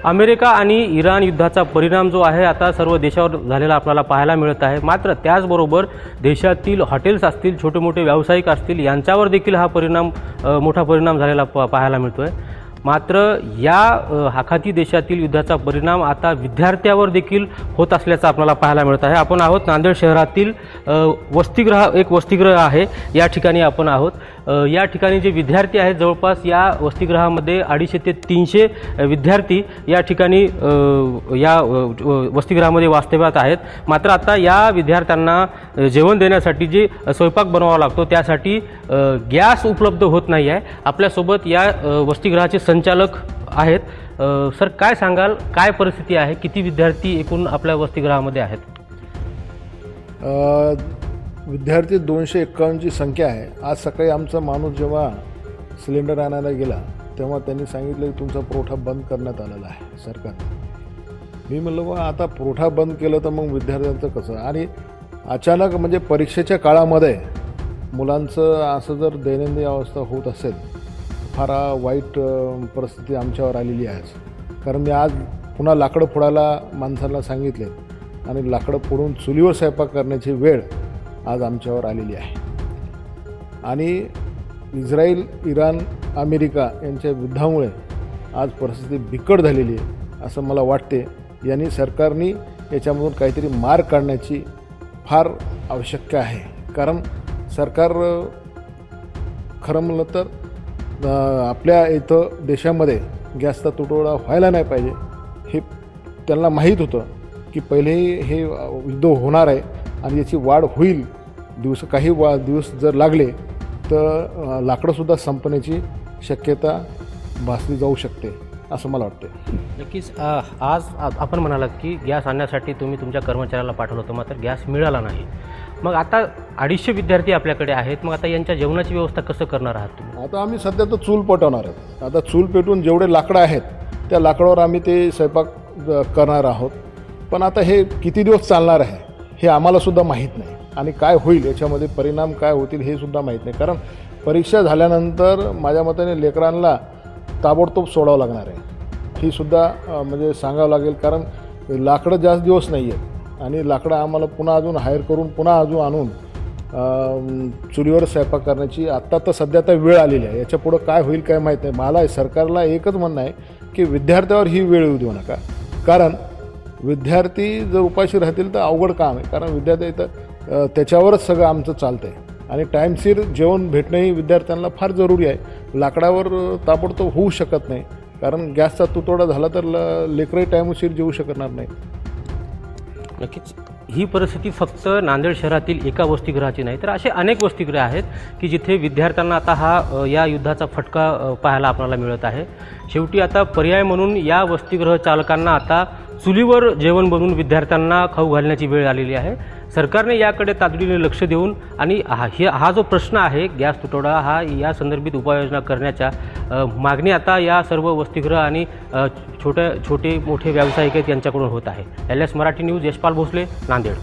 America आणि Iran युद्धाचा परिणाम जो आहे आता सर्व देशावर झालेला आपल्याला पाहायला मिळत आहे। मात्र त्याचबरोबर देशातील हॉटेल्स असतील, छोटे मोठे व्यावसायिक असतील, यांच्यावर देखील हा परिणाम मोठा परिणाम झालेला पाहायला मिळतोय। मात्र या आखाती देशातील युद्धाचा परिणाम आता विद्यार्थ्यांवर देखील होत असल्याचं आपल्याला पाहायला मिळत आहे। आपण आहोत नांदेड शहरातील वसतिगृह आहे, या ठिकाणी आपण आहोत। या ठिकाणी जे विद्यार्थी आहेत, जवळपास या वसतिगृहामध्ये 250 ते 300 विद्यार्थी या ठिकाणी या वसतिगृहामध्ये वास्तव्यात आहेत। मात्र आता या विद्यार्थ्यांना जेवण देण्यासाठी जे स्वयंपाक बनवावा लागतो त्यासाठी गॅस उपलब्ध होत नाही आहे। आपल्यासोबत या वसतिगृहाचे संचालक आहेत। सर, काय सांगाल, काय परिस्थिती आहे, किती विद्यार्थी एकूण आपल्या वसतिगृहामध्ये आहेत? विद्यार्थी 251 ची संख्या आहे। आज सकाळी आमचा माणूस जेव्हा सिलेंडर आणायला गेला तेव्हा त्यांनी सांगितलं की तुमचा पुरवठा बंद करण्यात आलेला आहे सरकारने। मी म्हणलं बा आता पुरवठा बंद केलं तर मग विद्यार्थ्यांचं कसं? आणि अचानक म्हणजे परीक्षेच्या काळामध्ये मुलांचं असं जर दैनंदिन अवस्था होत असेल, फार वाईट परिस्थिती आमच्यावर आलेली आहे। कारण मी आज पुन्हा लाकडं फोडायला माणसाला सांगितले आणि लाकडं फोडून चुलीवर स्वयंपाक करण्याची वेळ आज आमच्यावर आलेली आहे। आणि इस्रायल, इराण, अमेरिका यांच्या युद्धामुळे आज परिस्थिती बिकट झालेली आहे असं मला वाटते। यांनी सरकारने याच्यामधून काहीतरी मार्ग काढण्याची फार आवश्यकता आहे। कारण सरकार खरं म्हणलं तर आपल्या इथं देशामध्ये गॅसचा तुटवडा व्हायला नाही पाहिजे हे त्यांना माहीत होतं की पहिलेही हे युद्ध होणार आहे आणि याची वाढ होईल। काही दिवस जर लागले तर लाकडंसुद्धा संपण्याची शक्यता भासली जाऊ शकते असं मला वाटते। नक्कीच आज आपण म्हणालात की गॅस आणण्यासाठी तुम्ही तुमच्या कर्मचाऱ्याला पाठवलं होतं, मात्र गॅस मिळाला नाही। मग आता 250 विद्यार्थी आपल्याकडे आहेत, मग आता यांच्या जेवणाची व्यवस्था कसं करणार आहात तुम्ही? आता आम्ही सध्या तर चूल पेटवणार आहोत। आता चूल पेटवून जेवढे लाकडं आहेत त्या लाकडावर आम्ही ते स्वयंपाक करणार आहोत। पण आता हे किती दिवस चालणार आहे हे आम्हालासुद्धा माहीत नाही आणि काय होईल याच्यामध्ये परिणाम काय होतील हे सुद्धा माहीत नाही। कारण परीक्षा झाल्यानंतर माझ्या मताने लेकरांना ताबडतोब सोडावं लागणार आहे, ही सुद्धा म्हणजे सांगावं लागेल। कारण लाकडं जास्त दिवस नाही आहेत आणि लाकडं आम्हाला पुन्हा अजून हायर करून पुन्हा अजून आणून चुलीवर स्वयंपाक करण्याची आत्ता तर सध्या तर वेळ आलेली आहे। याच्या पुढं काय होईल काय माहीत नाही। मला सरकारला एकच म्हणणं आहे की विद्यार्थ्यावर ही वेळ येऊ देऊ नका। कारण विद्यार्थी जर उपाशी राहतील तर अवघड काम आहे। कारण विद्यार्थी तर त्याच्यावरच सगळं आमचं चालतं आहे आणि टाईमशीर जेवण भेटणं ही विद्यार्थ्यांना फार जरुरी आहे। लाकडावर ताबडतोब होऊ शकत नाही, कारण गॅसचा तुटवडा झाला तर लेकरही टाईमशीर जेवू शकणार नाही। नक्कीच ही परिस्थिती फक्त नांदेड शहरातील एका वसतिगृहाची नाही, तर असे अनेक वसतिगृह आहेत की जिथे विद्यार्थ्यांना आता या युद्धाचा फटका पाहायला आपल्याला मिळत आहे। शेवटी आता पर्याय म्हणून या वसतिगृह चालकांना आता चुलीवर जेवण बनवून विद्यार्थ्यांना खाऊ घालण्याची वेळ आलेली आहे। सरकारने याकडे तातडीने लक्ष देऊन आणि हा जो प्रश्न आहे गॅस तुटवडा या संदर्भित उपाययोजना करण्याच्या मागणी आता या सर्व वसतिगृह आणि छोटे मोठे व्यावसायिक आहेत यांच्याकडून होत आहे। LS Marathi news, Yashpal Bhosale, Nanded.